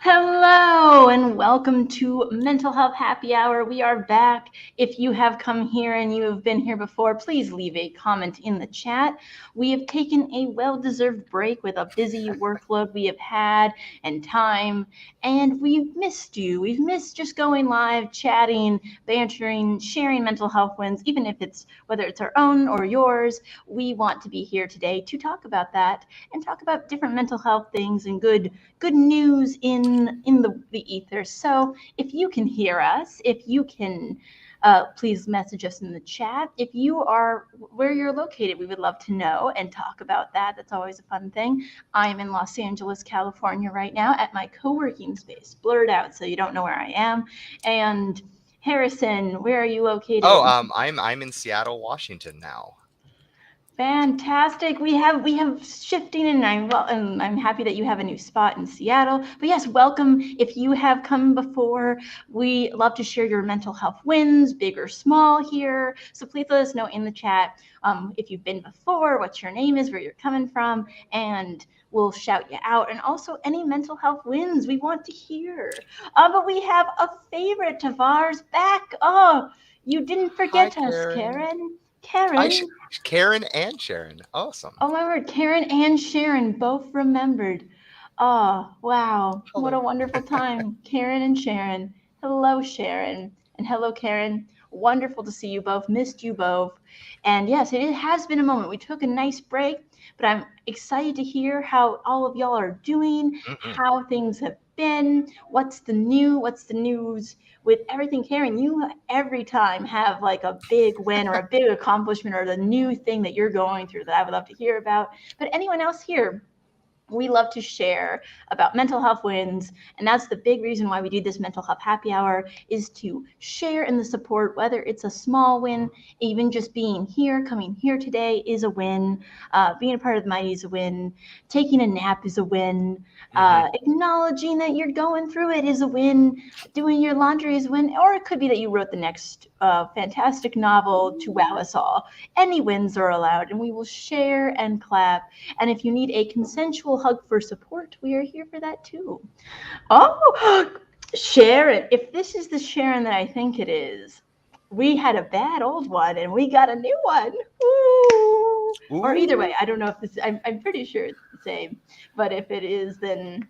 Hello and welcome to Mental Health Happy Hour. We are back. If you have come here and you have been here before, please leave a comment in the chat. We have taken a well-deserved break with a busy workload we have had and time, and we've missed you. We've missed just going live, chatting, bantering, sharing mental health wins, even if it's whether it's our own or yours. We want to be here today to talk about that and talk about different mental health things and good news in the ether. So if you can hear us, if you can please message us in the chat. If you are where you're located, we would love to know and talk about that. That's always a fun thing. I'm in Los Angeles, California right now at my co-working space, blurred out so you don't know where I am. And Harrison, where are you located? I'm in Seattle, Washington now. Fantastic. We have shifting, and I'm happy that you have a new spot in Seattle. But yes, welcome. If you have come before, we love to share your mental health wins, big or small here. So please let us know in the chat if you've been before, what your name is, where you're coming from, and we'll shout you out. And also any mental health wins we want to hear. But we have a favorite of ours back. Oh, you didn't forget Hi, us, Karen. Karen. Karen and Sharon. Awesome. Oh my word, Karen and Sharon both remembered. Oh, wow. What a Hello. wonderful time. Karen and Sharon. Hello, Sharon. And hello, Karen. Wonderful to see you both. Missed you both. And yes, it has been a moment. We took a nice break, but I'm excited to hear how all of y'all are doing, Mm-mm. how things have been, what's the news with everything. Karen, you every time have like a big win or a big accomplishment or the new thing that you're going through that I would love to hear about. But anyone else here, we love to share about mental health wins, and that's the big reason why we do this mental health happy hour, is to share in the support, whether it's a small win. Even just being here, coming here today is a win. Being a part of the mighty is a win. Taking a nap is a win. Mm-hmm. Acknowledging that you're going through it is a win. Doing your laundry is a win. Or it could be that you wrote the next fantastic novel to wow us all. Any wins are allowed, and we will share and clap. And if you need a consensual hug for support, we are here for that too. Oh, Sharon, if this is the Sharon that I think it is, we had a bad old one and we got a new one. Ooh. Or either way, Ooh. I don't know if this, I'm pretty sure it's the same. But if it is, then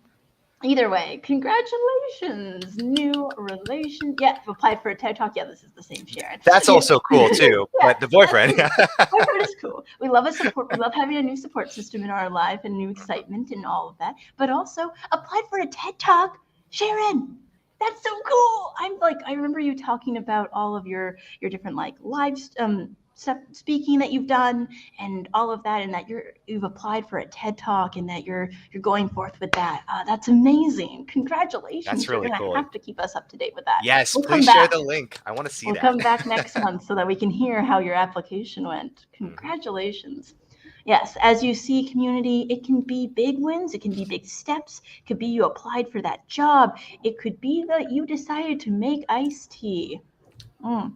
either way, congratulations, new relation. Yeah, applied for a TED Talk. Yeah, this is the same Sharon. That's Yeah, also cool too. yeah, But the boyfriend. absolutely. Boyfriend is cool. We love a support. We love having a new support system in our life and new excitement and all of that. But also applied for a TED Talk, Sharon. That's so cool. I'm like, I remember you talking about all of your different like live stuff speaking that you've done and all of that, and that you've applied for a TED Talk and that you're going forth with that. That's amazing. Congratulations. That's You're really gonna cool. have to keep us up to date with that. Yes, We'll come please share back. the link. I want to see We'll that. come back next month so that we can hear how your application went. Mhm. Congratulations. Yes, as you see, community, it can be big wins, it can be big steps, it could be you applied for that job, it could be that you decided to make iced tea. Mm.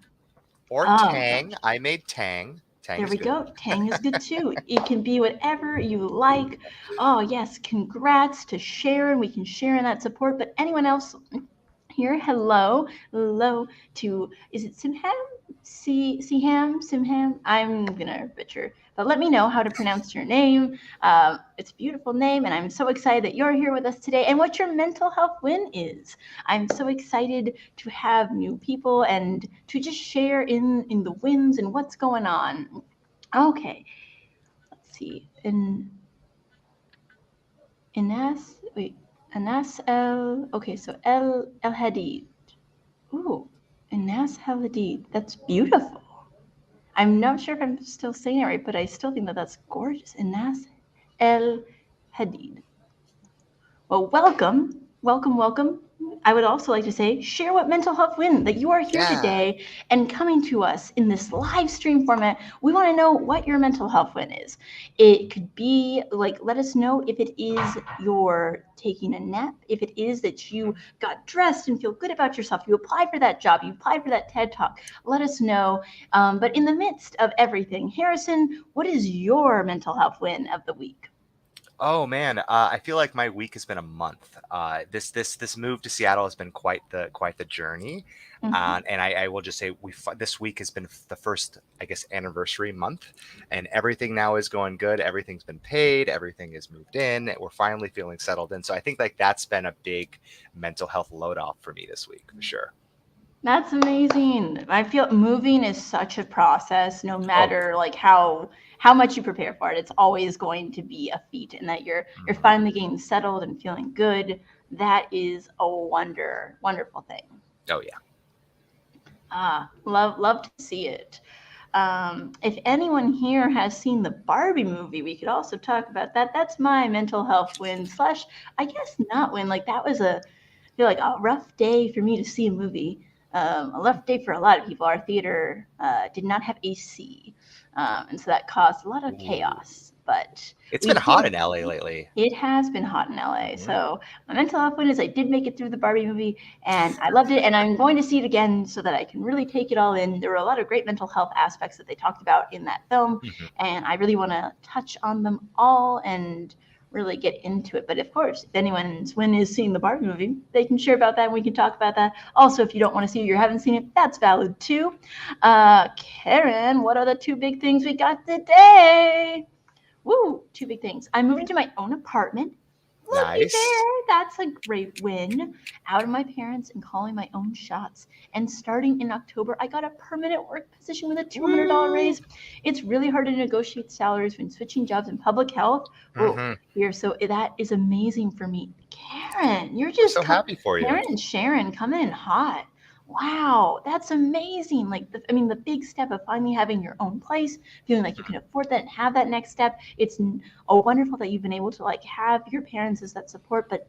Or Oh Tang. gosh. I made Tang. Tang There is we good. go. Tang is good too. It can be whatever you like. Oh, yes. Congrats to Sharon. We can share in that support. But anyone else here, hello to, is it Simham? Simham? I'm gonna butcher, but let me know how to pronounce your name. It's a beautiful name, and I'm so excited that you're here with us today and what your mental health win is. I'm so excited to have new people and to just share in the wins and what's going on. Okay, let's see. Inas, wait, Anas El, okay, so El Hadid. Ooh, Inas El Hadid. That's beautiful. I'm not sure if I'm still saying it right, but I still think that that's gorgeous. Inas El Hadid. Well, welcome. I would also like to say, share what mental health win that you are here Yeah. today and coming to us in this live stream format. We want to know what your mental health win is. It could be like, let us know if it is you're taking a nap, if it is that you got dressed and feel good about yourself, you applied for that job, you applied for that TED Talk. Let us know. But in the midst of everything, Harrison, what is your mental health win of the week? Oh man, I feel like my week has been a month. This move to Seattle has been quite the journey, Mhm. and I will just say this week has been the first, I guess, anniversary month, and everything now is going good. Everything's been paid, everything is moved in. We're finally feeling settled in. So I think like that's been a big mental health load off for me this week for sure. That's amazing. I feel moving is such a process, no Oh matter like how much you prepare for it. It's always going to be a feat, and that you're yeah. finally getting settled and feeling good. That is a wonderful thing. Oh yeah. Love to see it. If anyone here has seen the Barbie movie, we could also talk about that. That's my mental health win slash, I guess not win. Like that was I feel like a rough day for me to see a movie. A rough day for a lot of people. Our theater did not have AC, and so that caused a lot of Ooh. chaos. But It's we been hot did. in LA lately. It has been hot in LA. Mhm. So my mental health win is I did make it through the Barbie movie and I loved it. And I'm going to see it again so that I can really take it all in. There were a lot of great mental health aspects that they talked about in that film. Mhm. And I really want to touch on them all and really get into it. But of course, if anyone's win is seeing the Barbie movie, they can share about that and we can talk about that. Also, if you don't want to see it or you haven't seen it, that's valid too. Karen, what are the two big things we got today? Woo, two big things. I moved into my own apartment. Looky Nice. there, that's a great win. Out of my parents and calling my own shots. And starting in October, I got a permanent work position with a $200 Woo. raise. It's really hard to negotiate salaries when switching jobs in public health. Whoa, Hmm. here, so that is amazing for me. Karen, you're We're just so happy for you. Karen and Sharon coming in hot. Wow, that's amazing. Like, I mean, the big step of finally having your own place, feeling like you can afford that and have that next step. It's wonderful that you've been able to like have your parents as that support, but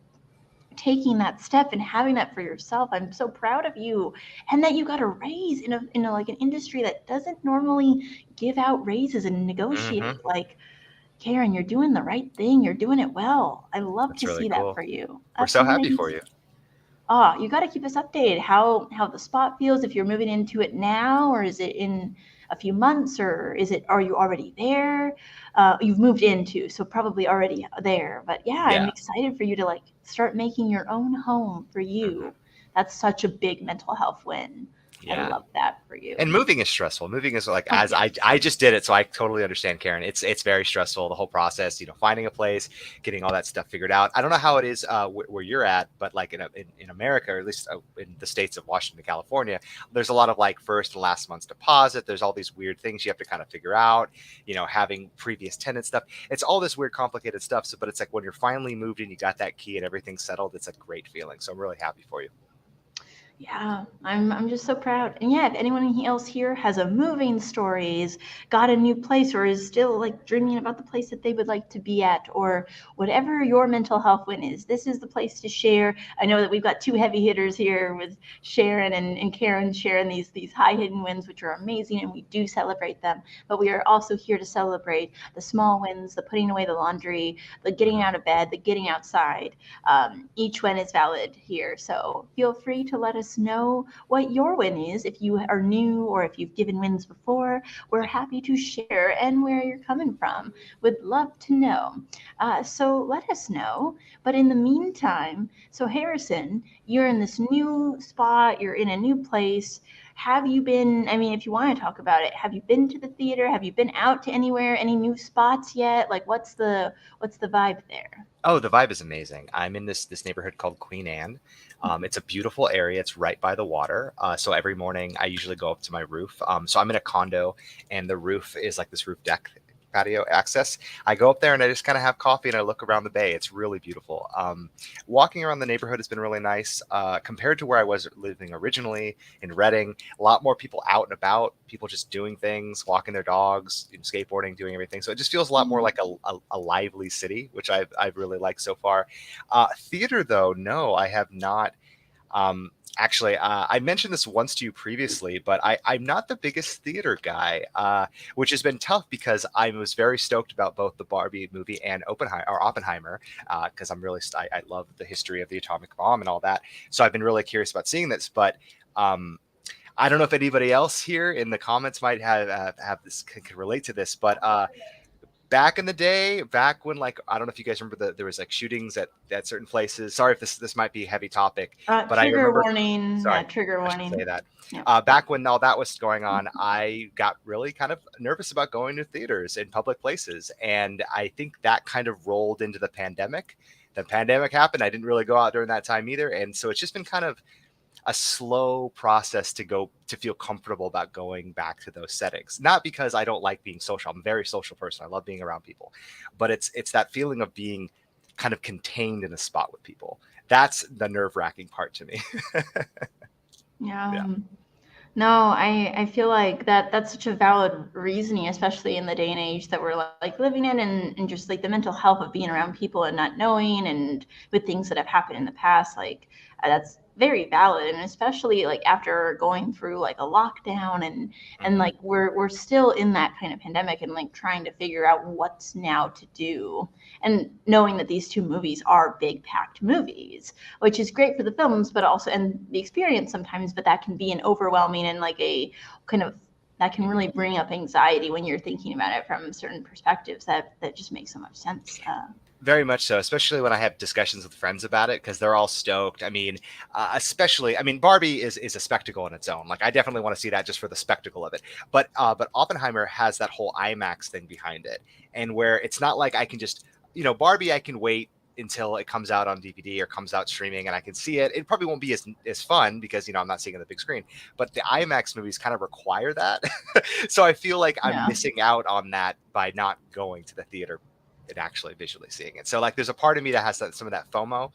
taking that step and having that for yourself. I'm so proud of you, and that you got a raise in a like an industry that doesn't normally give out raises and Hmm. negotiate. Like, Karen, you're doing the right thing. You're doing it well. I love That's to really see that cool. for you. We're That's so happy for amazing. you. You got to keep us updated. How the spot feels, if you're moving into it now, or is it in a few months, or are you already there? You've moved into, so probably already there. But yeah, I'm Yeah. excited for you to like start making your own home for Hmm. you. That's such a big mental health win. I Yeah. love that for And you. moving is stressful. Moving is like Oh as I yes. just did it, so I totally understand, Karen. It's very stressful, the whole process. Finding a place, getting all that stuff figured out. I don't know how it is where you're at, but like in America, or at least in the states of Washington, California, there's a lot of like first and last month's deposit. There's all these weird things you have to kind of figure out. Having previous tenant stuff. It's all this weird, complicated stuff. So, but it's like when you're finally moved in, you got that key and everything's settled. It's a great feeling. So I'm really happy for you. Yeah, I'm just so proud. And yeah, if anyone else here has a moving stories, got a new place, or is still like dreaming about the place that they would like to be at, or whatever your mental health win is, this is the place to share. I know that we've got two heavy hitters here with Sharon and Karen sharing these high hidden wins, which are amazing, and we do celebrate them. But we are also here to celebrate the small wins, the putting away the laundry, the getting Mhm. out of bed, the getting outside. Each one is valid here. So feel free to let us know what your win is. If you are new or if you've given wins before, we're happy to share and where you're coming from. Would love to know. So let us know. But in the meantime, so Harrison, you're in this new spot, you're in a new place. Have you been, I mean, if you want to talk about it, have you been to the theater? Have you been out to anywhere, any new spots yet? Like what's the vibe there? Oh, the vibe is amazing. I'm in this neighborhood called Queen Anne. It's a beautiful area. It's right by the water. So every morning I usually go up to my roof. So I'm in a condo, and the roof is like this roof deck patio access. I go up there and I just kind of have coffee and I look around the bay. It's really beautiful. Walking around the neighborhood has been really nice compared to where I was living originally in Reading. A lot more people out and about, people just doing things, walking their dogs, skateboarding, doing everything. So it just feels a lot more like a lively city, which I've really liked so far. Theater, though, no, I have not. Actually, I mentioned this once to you previously, but I'm not the biggest theater guy, which has been tough because I was very stoked about both the Barbie movie and Oppenheimer, because I love the history of the atomic bomb and all that. So I've been really curious about seeing this, but um, I don't know if anybody else here in the comments might have this could relate to this, but back in the day, back when, like, I don't know if you guys remember that there was like shootings at certain places. Sorry if this might be a heavy topic, but I Trigger remember. warning. Yeah, Sorry, trigger I should say warning. that. Yeah. Back when all that was going on, I got really kind of nervous about going to theaters in public places, and I think that kind of rolled into the pandemic. The pandemic happened. I didn't really go out during that time either, and so it's just been kind of a slow process to feel comfortable about going back to those settings. Not because I don't like being social. I'm a very social person. I love being around people, but it's that feeling of being kind of contained in a spot with people. That's the nerve-wracking part to me. Yeah. Yeah. No, I feel like that's such a valid reasoning, especially in the day and age that we're like living in, and just like the mental health of being around people and not knowing, and with things that have happened in the past, like that's very valid. And especially like after going through like a lockdown, and Mhm. like we're still in that kind of pandemic, and like trying to figure out what's now to do, and knowing that these two movies are big packed movies, which is great for the films, but also and the experience sometimes. But that can be an overwhelming and like a kind of that can really bring up anxiety when you're thinking about it from certain perspectives. That just makes so much sense. Very much so, especially when I have discussions with friends about it because they're all stoked. I mean, especially, I mean, Barbie is a spectacle in its own. Like, I definitely want to see that just for the spectacle of it. But Oppenheimer has that whole IMAX thing behind it, and where it's not like I can just, Barbie, I can wait until it comes out on DVD or comes out streaming and I can see it. It probably won't be as fun because I'm not seeing it on the big screen. But the IMAX movies kind of require that, so I feel like I'm Yeah. missing out on that by not going to the theater and actually visually seeing it. So like there's a part of me that has some of that FOMO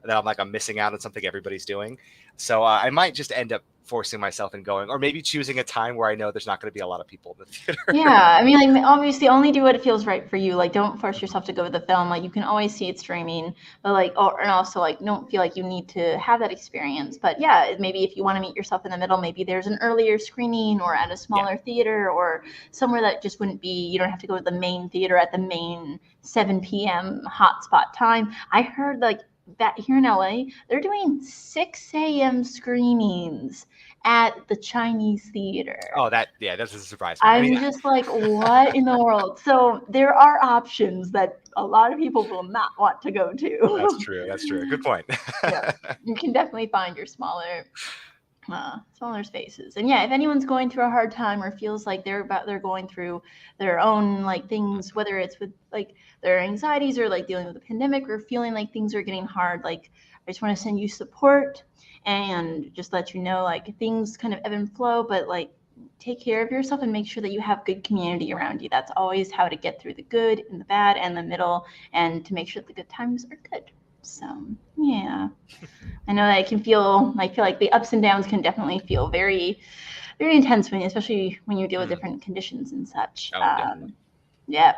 that I'm missing out on something everybody's doing. So I might just end up forcing myself and going, or maybe choosing a time where I know there's not going to be a lot of people in the theater. Yeah, I mean, like obviously, only do what feels right for you. Like, don't force yourself to go to the film. Like, you can always see it streaming, but like, and also like, don't feel like you need to have that experience. But yeah, maybe if you want to meet yourself in the middle, maybe there's an earlier screening or at a Yeah. smaller theater or somewhere that just wouldn't be. You don't have to go to the main theater at the main 7 p.m. hotspot time. I heard like that here in LA, they're doing 6 a.m. screenings at the Chinese theater. Oh, that doesn't surprise me. I mean, I'm just like, what in the world? So there are options that a lot of people will not want to go that's to. true. That's true. Good point. Yeah, you can definitely find your smaller spaces. And yeah, if anyone's going through a hard time or feels like they're going through their own like things, whether it's with like their anxieties or like dealing with a pandemic or feeling like things are getting hard, like I just want to send you support and just let you know like things kind of ebb and flow, but like take care of yourself and make sure that you have good community around you. That's always how to get through the good and the bad and the middle, and to make sure that the good times are good. So yeah, I know that it can feel. I feel like the ups and downs can definitely feel very, very intense especially when you deal with Mm. different conditions and such. Oh, definitely. Yeah.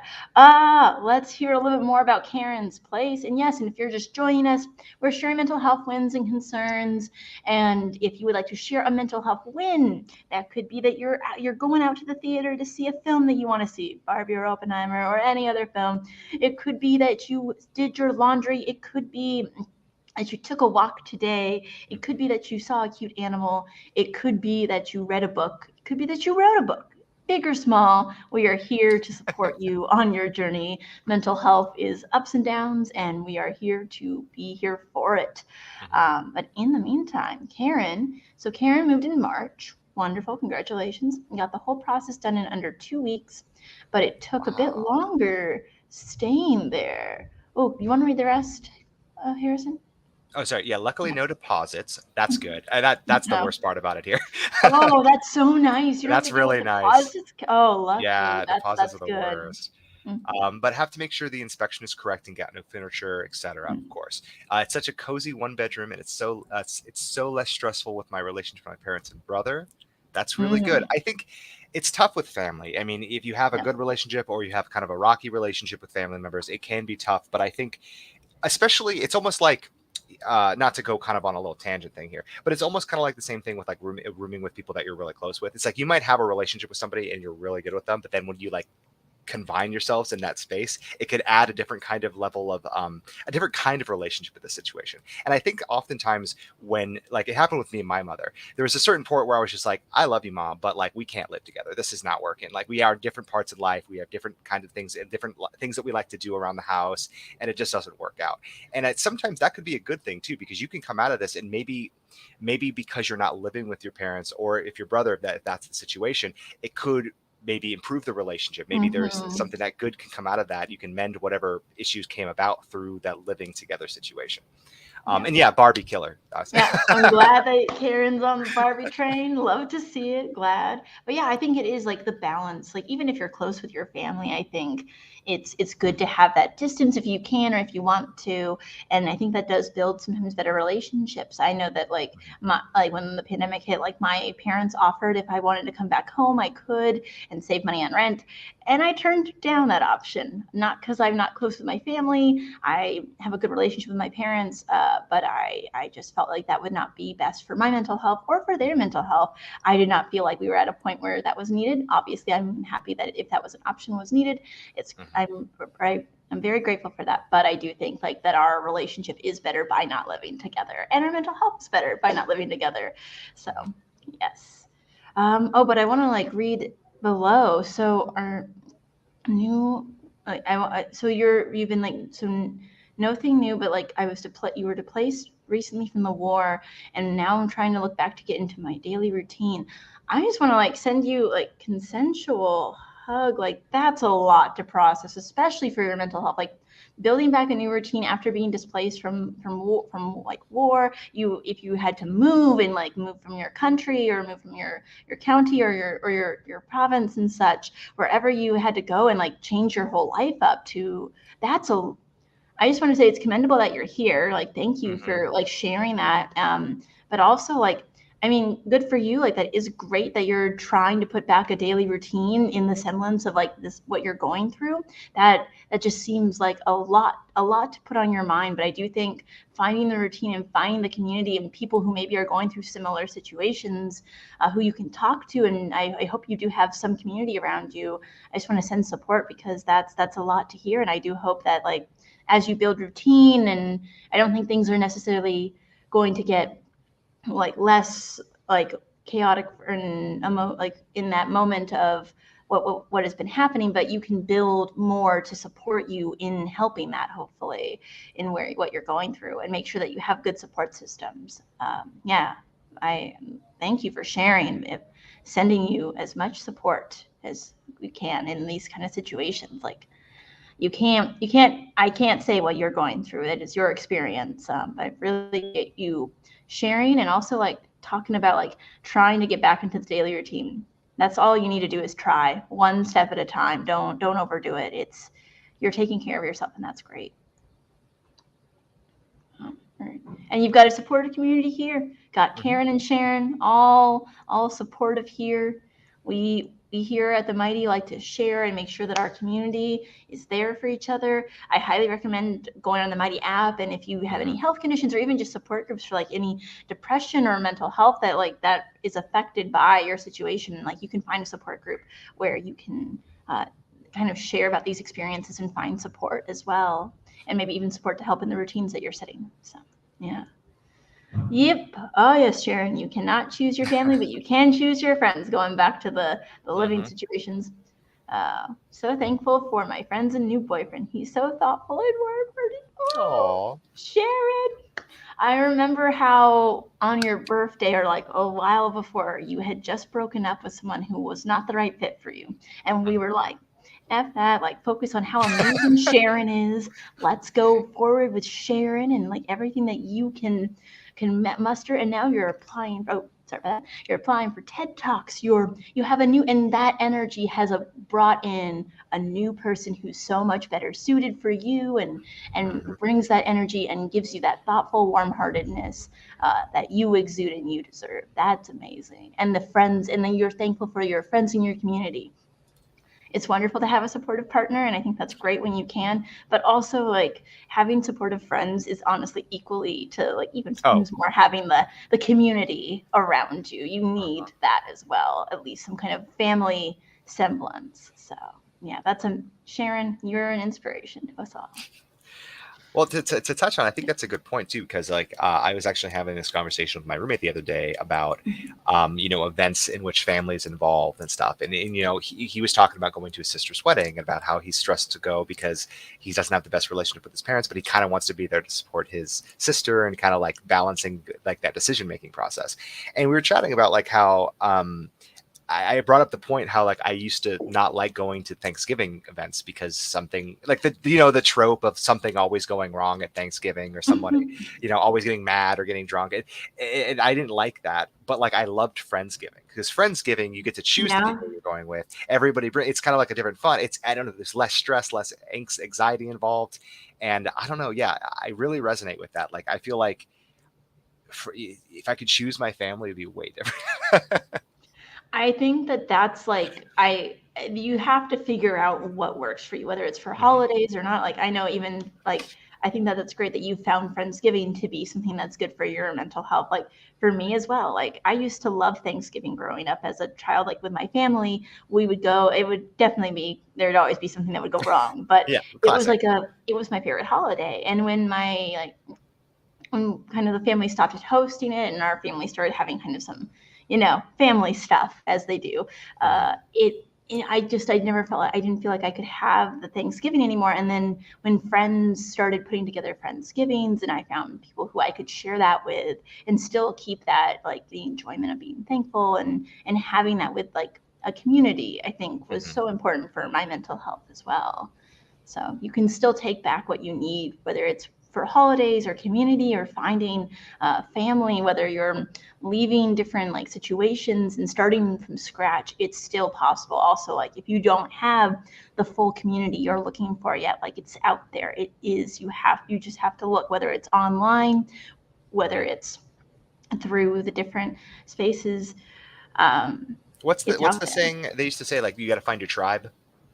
Let's hear a little bit more about Karen's place. And yes, and if you're just joining us, we're sharing mental health wins and concerns. And if you would like to share a mental health win, that could be that you're going out to the theater to see a film that you want to see, Barbie or Oppenheimer or any other film. It could be that you did your laundry. It could be that you took a walk today. It could be that you saw a cute animal. It could be that you read a book. It could be that you wrote a book. Big or small, we are here to support you on your journey. Mental health is ups and downs, and we are here to be here for it. Mhm. But in the meantime, Karen moved in March. Wonderful, congratulations. We got the whole process done in under 2 weeks, but it took a bit Wow. longer staying there. Oh, you want to read the rest, Harrison? Oh, sorry. Yeah. Luckily, no deposits. That's good. That's the No. worst part about it here. Oh, that's so nice. You don't have That's to deal with really nice. deposits. Oh, lucky. Yeah, That's deposits are that's the good. worst. Mhm. But have to make sure the inspection is correct and got no furniture, etc. Of course, it's such a cozy one bedroom, and it's so less stressful with my relationship with my parents and brother. That's really good. Mm. I think it's tough with family. I mean, if you have a Yeah. good relationship or you have kind of a rocky relationship with family members, it can be tough. But I think, especially, it's almost like not to go kind of on a little tangent thing here, but it's almost kind of like the same thing with like rooming with people that you're really close with. It's like you might have a relationship with somebody and you're really good with them, but then when you like confine yourselves in that space, it could add a different kind of level of a different kind of relationship with the situation. And I think oftentimes when, like, it happened with me and my mother, there was a certain point where I was just like, I love you, mom, but like we can't live together. This is not working. Like, we are different parts of life. We have different kind of things and different things that we like to do around the house, and it just doesn't work out. And sometimes that could be a good thing too, because you can come out of this and maybe because you're not living with your parents, or if your brother, that if that's the situation, it could maybe improve the relationship. Maybe there's something that good can come out of that. You can mend whatever issues came about through that living together situation. And yeah, Barbie killer. Yeah, I'm glad that Karen's on the Barbie train. Love to see it. Glad. But yeah, I think it is like the balance. Like, even if you're close with your family, I think it's good to have that distance if you can or if you want to. And I think that does build sometimes better relationships. I know that like when the pandemic hit, like my parents offered if I wanted to come back home, I could and save money on rent. And I turned down that option, not because I'm not close with my family. I have a good relationship with my parents, but I just felt like that would not be best for my mental health or for their mental health. I did not feel like we were at a point where that was needed. Obviously, I'm happy that if that was an option was needed, I'm very grateful for that. But I do think like that our relationship is better by not living together, and our mental health is better by not living together. So yes. But I want to like read below. So our new, like, so you've been like, so nothing new, but like you were displaced recently from the war, and now I'm trying to look back to get into my daily routine. I just want to like send you like consensual hug. Like, that's a lot to process, especially for your mental health. Like, building back a new routine after being displaced from like war. If you had to move and like move from your country or move from your county or your province and such, wherever you had to go and like change your whole life up to, I just want to say it's commendable that you're here. Like, thank you for like sharing that. But also like, I mean, good for you. Like, that is great that you're trying to put back a daily routine in the semblance of like this, what you're going through. That just seems like a lot to put on your mind. But I do think finding the routine and finding the community and people who maybe are going through similar situations, who you can talk to. And I hope you do have some community around you. I just want to send support, because that's a lot to hear. And I do hope that like, as you build routine, and I don't think things are necessarily going to get like less like chaotic and like in that moment of what has been happening, but you can build more to support you in helping that, hopefully, in what you're going through, and make sure that you have good support systems. I thank you for sharing, sending you as much support as we can in these kind of situations. Like, I can't say what you're going through. That is your experience. But I really get you sharing, and also like talking about like trying to get back into the daily routine. That's all you need to do, is try one step at a time. Don't overdo it. You're taking care of yourself, and that's great. Right. And you've got a supportive community here. Got Karen and Sharon, all supportive here. We here at the Mighty like to share and make sure that our community is there for each other. I highly recommend going on the Mighty app, and if you have any health conditions or even just support groups for like any depression or mental health that is affected by your situation, like, you can find a support group where you can kind of share about these experiences and find support as well, and maybe even support to help in the routines that you're setting. So yeah. Yep. Oh yes, Sharon. You cannot choose your family, but you can choose your friends. Going back to the living situations. So thankful for my friends and new boyfriend. He's so thoughtful and warm-hearted. Oh, Sharon. I remember how on your birthday, or like a while before, you had just broken up with someone who was not the right fit for you, and we were like, F that, like, focus on how amazing Sharon is. Let's go forward with Sharon and like everything that you can muster. And now you're applying. Oh, sorry about that. You're applying for TED Talks. You have a new, and that energy has brought in a new person who's so much better suited for you, and brings that energy and gives you that thoughtful warm-heartedness that you exude and you deserve. That's amazing. And the friends, and then you're thankful for your friends in your community. It's wonderful to have a supportive partner, and I think that's great when you can, but also like having supportive friends is honestly equally to like even sometimes more having the community around you. You need that as well, at least some kind of family semblance. So Yeah, Sharon, you're an inspiration to us all. Well, to touch on, I think that's a good point too, because like I was actually having this conversation with my roommate the other day about, events in which families involved and stuff, and he was talking about going to his sister's wedding and about how he's stressed to go because he doesn't have the best relationship with his parents, but he kind of wants to be there to support his sister and kind of like balancing like that decision making process, and we were chatting about like how I brought up the point how like I used to not like going to Thanksgiving events because something like the trope of something always going wrong at Thanksgiving or somebody always getting mad or getting drunk, and I didn't like that. But like I loved Friendsgiving because Friendsgiving you get to choose the Yeah. people you're going with. Everybody it's kind of like a different fun. It's I don't know, there's less stress, less anxiety involved, and I don't know. Yeah, I really resonate with that. Like I feel like if I could choose my family, it'd be way different. I think that that's like you have to figure out what works for you, whether it's for Mhm. holidays or not. Like I know even like I think that that's great that you found Friendsgiving to be something that's good for your mental health. Like for me as well. Like I used to love Thanksgiving growing up as a child. Like with my family, we would go. It would definitely be there'd always be something that would go wrong, but Yeah, it was classic. it was my favorite holiday. And when kind of the family stopped hosting it and our family started having kind of some, family stuff as they do, Mhm. I never felt like I didn't feel like I could have the Thanksgiving anymore. And then when friends started putting together Friendsgivings and I found people who I could share that with and still keep that like the enjoyment of being thankful and having that with like a community, I think was Mhm. so important for my mental health as well. So you can still take back what you need, whether it's for holidays or community or finding family, whether you're leaving different like situations and starting from scratch, it's still possible. Also, like if you don't have the full community you're looking for yet, like it's out there. It is. You just have to look, whether it's online, whether Mhm. it's through the different spaces. Um, it's What's out the there. saying they used to say? Like you got to find your tribe.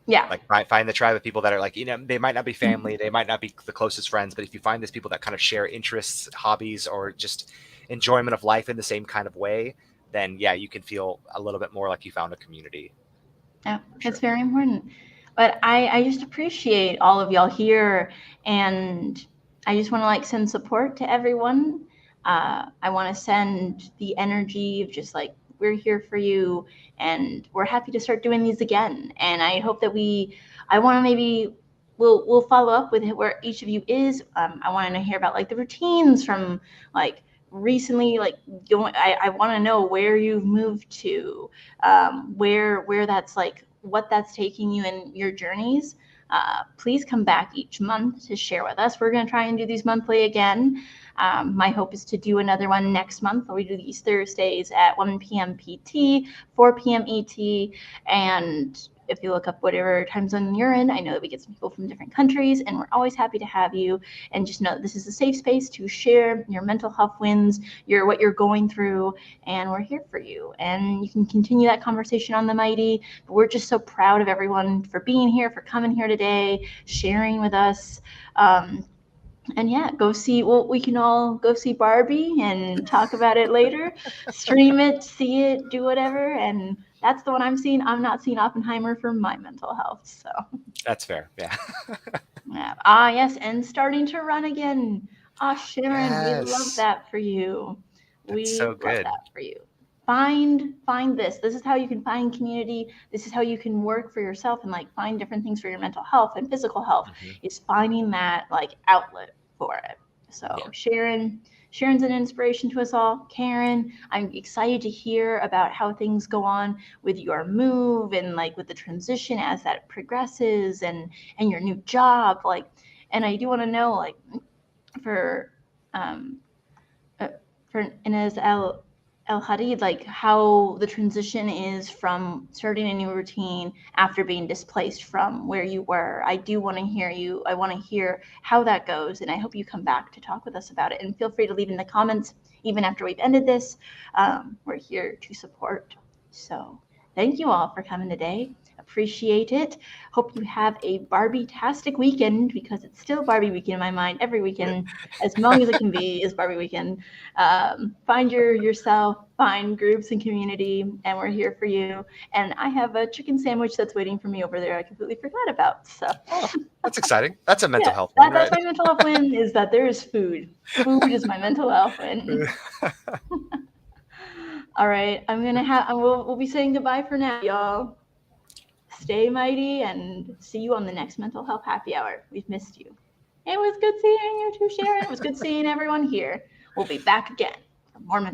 Yeah. Like find the tribe of people that are like they might not be family, they might not be the closest friends, but if you find these people that kind of share interests, hobbies, or just enjoyment of life in the same kind of way, then yeah, you can feel a little bit more like you found a community Yeah, for it's sure. very important. But I just appreciate all of y'all here, and I just want to like send support to everyone. I want to send the energy of just like we're here for you, and we're happy to start doing these again. And I hope that I want to maybe we'll follow up with where each of you is. I want to hear about like the routines from like recently, like going. I want to know where you've moved to, where that's like what that's taking you in your journeys. Please come back each month to share with us. We're going to try and do these monthly again. My hope is to do another one next month. We do these Thursdays at 1 p.m. PT, 4 p.m. ET, and if you look up whatever time zone you're in, I know that we get some people from different countries, and we're always happy to have you. And just know that this is a safe space to share your mental health wins, what you're going through, and we're here for you. And you can continue that conversation on the Mighty. But we're just so proud of everyone for being here, for coming here today, sharing with us. And yeah, go see. Well, we can all go see Barbie and talk about it later. Stream it, see it, do whatever. And that's the one I'm seeing. I'm not seeing Oppenheimer for my mental health. So That's fair. Yeah. yeah. Yes, and starting to run again. Sharon, we love Yes. that for you. That's We so love good. that for you. Find this. This is how you can find community. This is how you can work for yourself and like find different things for your mental health and physical health. Hmm. Is finding that like outlet for it. So Yeah. Sharon's an inspiration to us all. Karen, I'm excited to hear about how things go on with your move and like with the transition as that progresses and your new job. Like, and I do want to know like for um uh, for Inez El Hadid, like how the transition is from starting a new routine after being displaced from where you were. I do want to hear you. I want to hear how that goes, and I hope you come back to talk with us about it. And feel free to leave in the comments even after we've ended this. We're here to support. So thank you all for coming today. Appreciate it. Hope you have a Barbie-tastic weekend, because it's still Barbie weekend in my mind. Every weekend, as long as it can be, is Barbie weekend. Find yourself, find groups and community, and we're here for you. And I have a chicken sandwich that's waiting for me over there I completely forgot about. So That's exciting. That's a mental yeah, health win, that's right? my mental health win, is that there is food. Food is my mental health win. All right, we'll be saying goodbye for now, y'all. Stay mighty, and see you on the next mental health happy hour. We've missed you. It was good seeing you too, Sharon. It was good seeing everyone here. We'll be back again for more mental